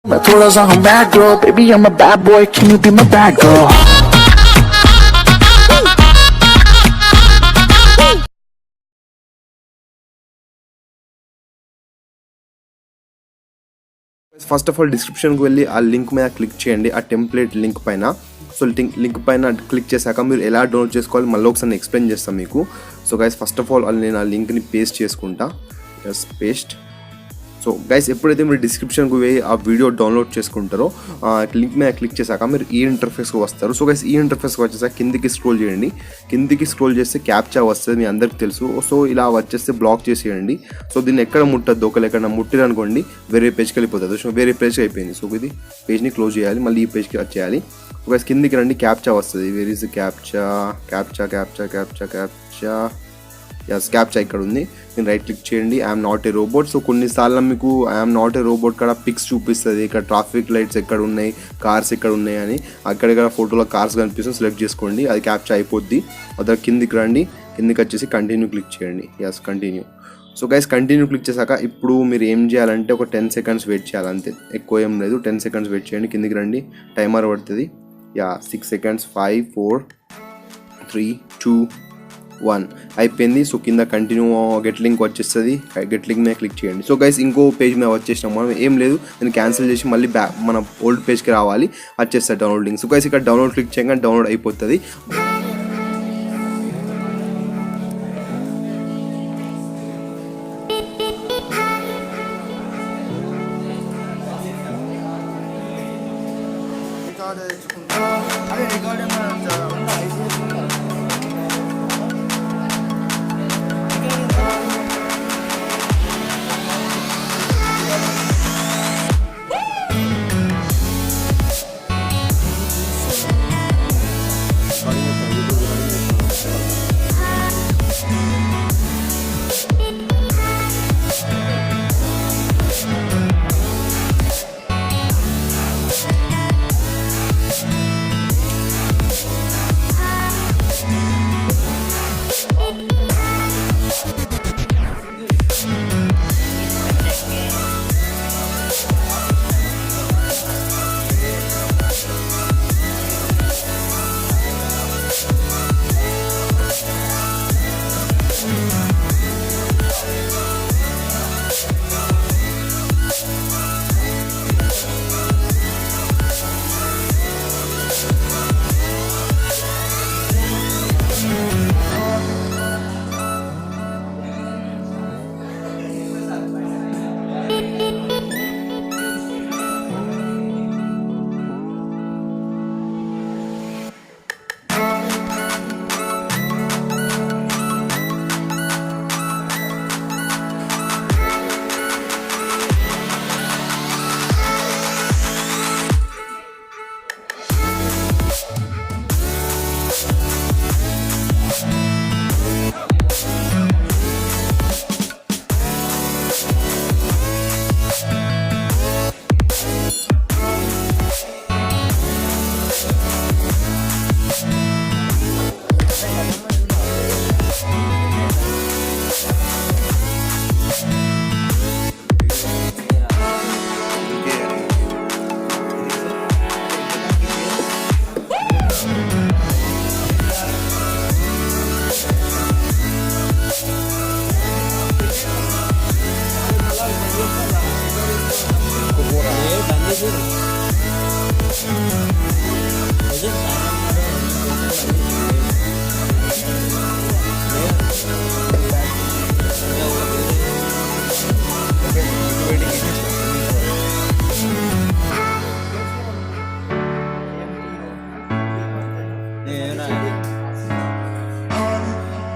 थोड़ा सा हम bad girl, baby I'm a bad boy, can you be my bad girl? First of all డిస్క్రిప్షన్కి వెళ్ళి ఆ లింక్ మీద క్లిక్ చేయండి, ఆ టెంప్లెట్ లింక్ పైన. సో లింక్ పైన క్లిక్ చేశాక మీరు ఎలా డౌన్లోడ్ చేసుకోవాలి మళ్ళీ ఒకసారి ఎక్స్ప్లెయిన్ చేస్తాను మీకు. So guys first of all నేను ఆ లింక్ని పేస్ట్ చేసుకుంటా. పేస్ట్. సో గైస్ ఎప్పుడైతే మీరు డిస్క్రిప్షన్కి పోయి ఆ వీడియో డౌన్లోడ్ చేసుకుంటారో లింక్ మీద క్లిక్ చేశాక మీరు ఈ ఇంటర్ఫేస్కి వస్తారు. సో గైస్ ఈ ఇంటర్ఫేస్కి వచ్చేసాక కిందికి స్క్రోల్ చేయండి. కిందికి స్క్రోల్ చేస్తే క్యాప్చా వస్తుంది, మీ అందరికి తెలుసు. సో ఇలా వచ్చేస్తే బ్లాక్ చేసేయండి. సో దీన్ని ఎక్కడ ముట్టద్దు, ఒకళ్ళు ఎక్కడ ముట్టిరనుకోండి వేరే పేజ్కి వెళ్ళిపోతుంది. సో వేరే పేజ్కి అయిపోయింది. సో ఇది పేజ్ని క్లోజ్ చేయాలి, మళ్ళీ ఈ పేజ్కి వచ్చేయాలి. గైస్ కిందికి రండి, క్యాప్చా వస్తుంది. Where is captcha captcha captcha captcha captcha captcha ఇక్కడ ఉంది. నేను రైట్ క్లిక్ చేయండి, I'm not a robot. So కొన్నిసార్లు మీకు ఐఎమ్ నాట్ ఏ రోబోట్ కాడ పిక్స్ చూపిస్తుంది, ఇక్కడ ట్రాఫిక్ లైట్స్ ఎక్కడ ఉన్నాయి, కార్స్ ఎక్కడ ఉన్నాయి అని. అక్కడెక్కడ ఫోటోలో కార్స్ కనిపిస్తుంది, సెలెక్ట్ చేసుకోండి, అది క్యాప్చా అయిపోద్ది. అదే కిందికి రండి, కిందికి వచ్చేసి కంటిన్యూ క్లిక్ చేయండి. Continue. So guys continue click చేశాక ఇప్పుడు మీరు ఏం చేయాలంటే ఒక 10 సెకండ్స్ వెయిట్ చేయాలి, అంతే, ఎక్కువ ఏం లేదు. 10 సెకండ్స్ వెయిట్ చేయండి, కిందికి రండి, టైమర్ పడుతుంది. 6 సెకండ్స్, 5 4 3 2 1 అయిపోయింది. సో కింద కంటిన్యూ గెట్ లింక్ వచ్చేస్తుంది, గెట్ లింక్ మీద క్లిక్ చేయండి. సో గైస్ ఇంకో పేజ్ మీద వచ్చేసినాం మనం. ఏం లేదు, నేను క్యాన్సిల్ చేసి మళ్ళీ మన ఓల్డ్ పేజ్కి రావాలి, వచ్చేస్తుంది డౌన్లోడింగ్. సో గైస్ ఇక్కడ డౌన్లోడ్ క్లిక్ చేయగానే డౌన్లోడ్ అయిపోతుంది.